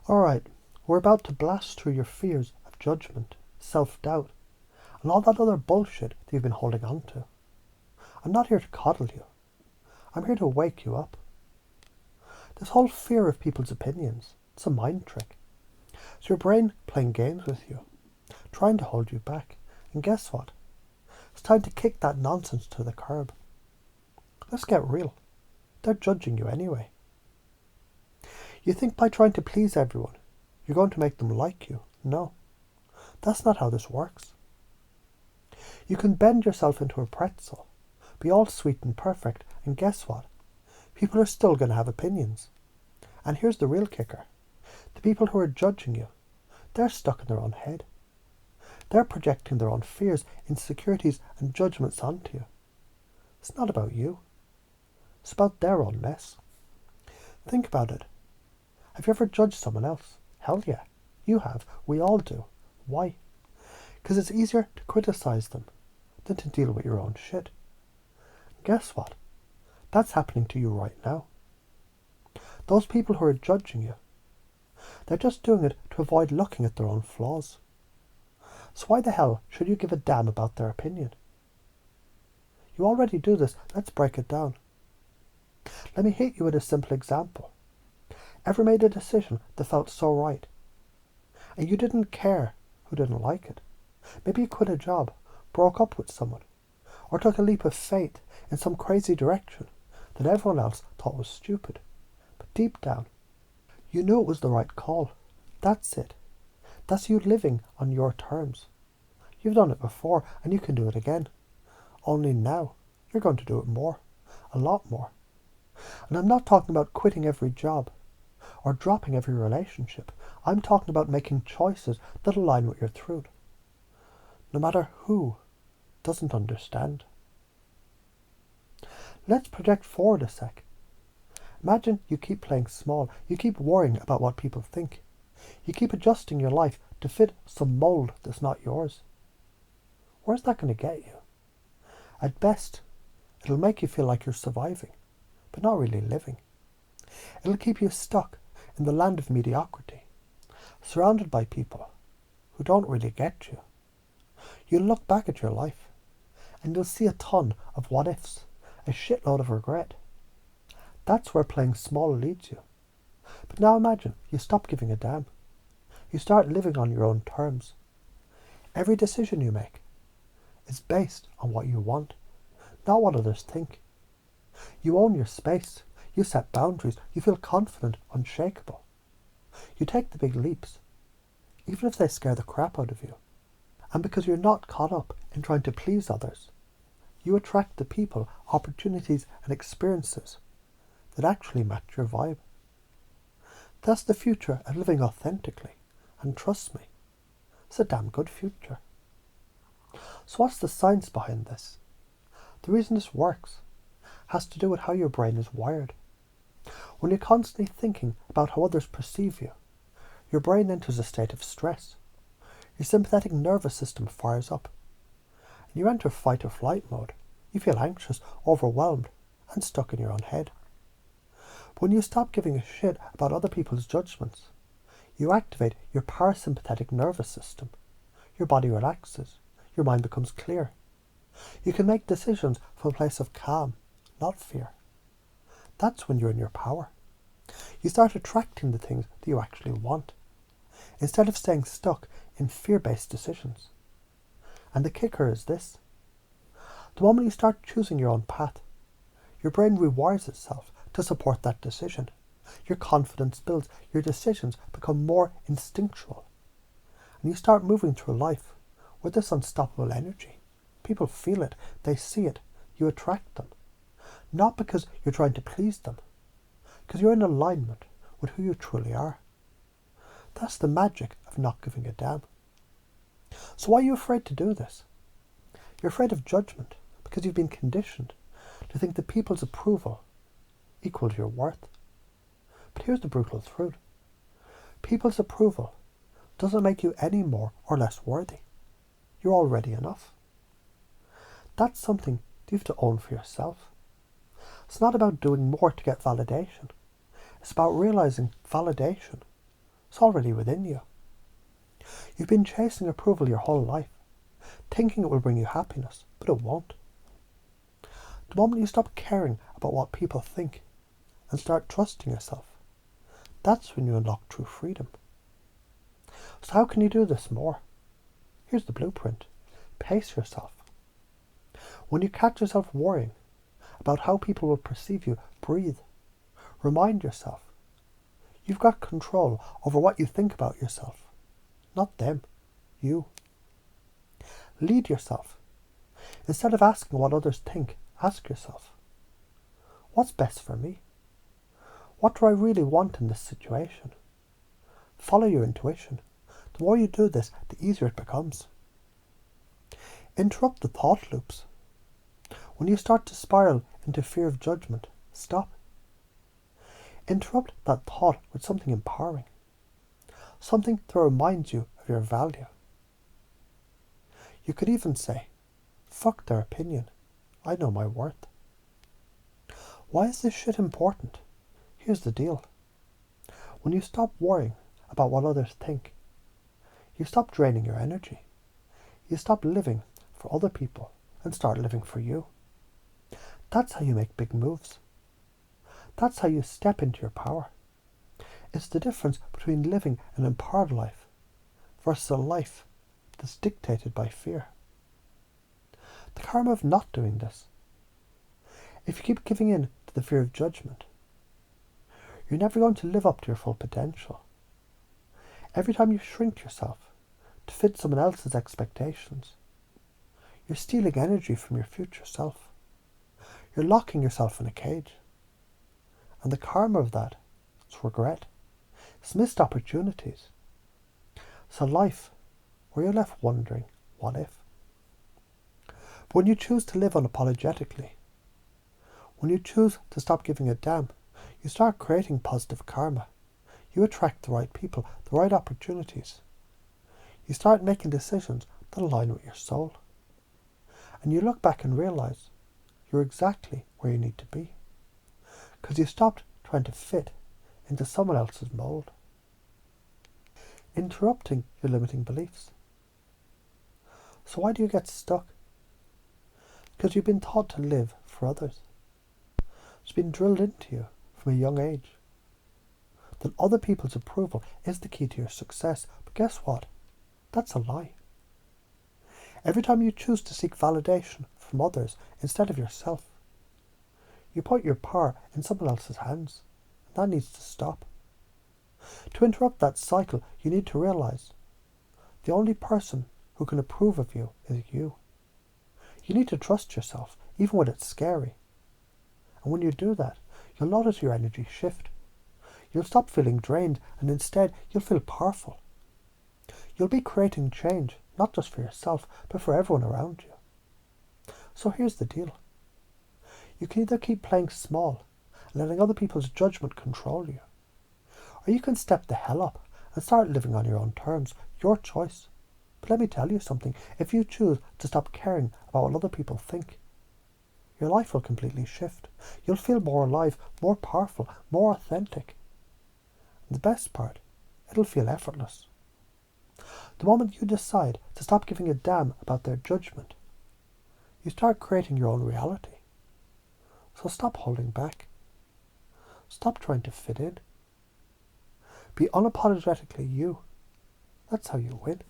Alright, we're about to blast through your fears of judgment, self-doubt, and all that other bullshit that you've been holding on to. I'm not here to coddle you. I'm here to wake you up. This whole fear of people's opinions, it's a mind trick. It's your brain playing games with you, trying to hold you back. And guess what? It's time to kick that nonsense to the curb. Let's get real. They're judging you anyway. You think by trying to please everyone, you're going to make them like you. No, that's not how this works. You can bend yourself into a pretzel, be all sweet and perfect, and guess what? People are still going to have opinions. And here's the real kicker. The people who are judging you, they're stuck in their own head. They're projecting their own fears, insecurities, and judgments onto you. It's not about you. It's about their own mess. Think about it. Have you ever judged someone else? Hell yeah, you have. We all do. Why? Because it's easier to criticize them than to deal with your own shit. Guess what? That's happening to you right now. Those people who are judging you, they're just doing it to avoid looking at their own flaws. So why the hell should you give a damn about their opinion? You already do this. Let's break it down. Let me hit you with a simple example. Ever made a decision that felt so right, and you didn't care who didn't like it? Maybe you quit a job, broke up with someone, or took a leap of faith in some crazy direction that everyone else thought was stupid. But deep down, you knew it was the right call. That's it. That's you living on your terms. You've done it before, and you can do it again. Only now, you're going to do it more. A lot more. And I'm not talking about quitting every job or dropping every relationship. I'm talking about making choices that align with your truth. No matter who doesn't understand. Let's project forward a sec. Imagine you keep playing small. You keep worrying about what people think. You keep adjusting your life to fit some mold that's not yours. Where's that going to get you? At best, it'll make you feel like you're surviving, but not really living. It'll keep you stuck in the land of mediocrity, surrounded by people who don't really get you. You'll look back at your life, and you'll see a ton of what-ifs, a shitload of regret. That's where playing small leads you. But now imagine you stop giving a damn. You start living on your own terms. Every decision you make is based on what you want, not what others think. You own your space. You set boundaries. You feel confident, unshakable. You take the big leaps, even if they scare the crap out of you. And because you're not caught up in trying to please others, you attract the people, opportunities, and experiences that actually match your vibe. That's the future of living authentically. And trust me, it's a damn good future. So what's the science behind this? The reason this works has to do with how your brain is wired. When you're constantly thinking about how others perceive you, your brain enters a state of stress. Your sympathetic nervous system fires up, and you enter fight or flight mode. You feel anxious, overwhelmed, and stuck in your own head. But when you stop giving a shit about other people's judgments, you activate your parasympathetic nervous system. Your body relaxes. Your mind becomes clear. You can make decisions from a place of calm, not fear. That's when you're in your power. You start attracting the things that you actually want, instead of staying stuck in fear-based decisions. And the kicker is this. The moment you start choosing your own path, your brain rewires itself to support that decision. Your confidence builds, your decisions become more instinctual. And you start moving through life with this unstoppable energy. People feel it, they see it, you attract them. Not because you're trying to please them, because you're in alignment with who you truly are. That's the magic of not giving a damn. So why are you afraid to do this? You're afraid of judgment because you've been conditioned to think that people's approval equals your worth. But here's the brutal truth. People's approval doesn't make you any more or less worthy. You're already enough. That's something you have to own for yourself. It's not about doing more to get validation. It's about realizing validation It's already within you. You've been chasing approval your whole life, thinking it will bring you happiness, but it won't. The moment you stop caring about what people think and start trusting yourself, that's when you unlock true freedom. So how can you do this more? Here's the blueprint. Pace yourself. When you catch yourself worrying about how people will perceive you, breathe. Remind yourself, you've got control over what you think about yourself. Not them, you. Lead yourself. Instead of asking what others think, ask yourself, what's best for me? What do I really want in this situation? Follow your intuition. The more you do this, the easier it becomes. Interrupt the thought loops. When you start to spiral into fear of judgment, stop. Interrupt that thought with something empowering. Something that reminds you of your value. You could even say, fuck their opinion. I know my worth. Why is this shit important? Here's the deal. When you stop worrying about what others think, you stop draining your energy. You stop living for other people and start living for you. That's how you make big moves. That's how you step into your power. It's the difference between living an empowered life versus a life that's dictated by fear. The karma of not doing this. If you keep giving in to the fear of judgment, you're never going to live up to your full potential. Every time you shrink yourself to fit someone else's expectations, you're stealing energy from your future self. You're locking yourself in a cage. And the karma of that is regret. It's missed opportunities. It's a life where you're left wondering, what if? But when you choose to live unapologetically, when you choose to stop giving a damn, you start creating positive karma. You attract the right people, the right opportunities. You start making decisions that align with your soul. And you look back and realize you're exactly where you need to be. Because you stopped trying to fit into someone else's mold. Interrupting your limiting beliefs. So why do you get stuck? Because you've been taught to live for others. It's been drilled into you from a young age that other people's approval is the key to your success. But guess what? That's a lie. Every time you choose to seek validation from others instead of yourself, you put your power in someone else's hands. And that needs to stop. To interrupt that cycle, you need to realize the only person who can approve of you is you. You need to trust yourself, even when it's scary. And when you do that, you'll notice your energy shift. You'll stop feeling drained, and instead you'll feel powerful. You'll be creating change, not just for yourself, but for everyone around you. So here's the deal. You can either keep playing small and letting other people's judgment control you, or you can step the hell up and start living on your own terms. Your choice. But let me tell you something. If you choose to stop caring about what other people think, your life will completely shift. You'll feel more alive, more powerful, more authentic. And the best part, it'll feel effortless. The moment you decide to stop giving a damn about their judgment, you start creating your own reality. So stop holding back. Stop trying to fit in. Be unapologetically you. That's how you win.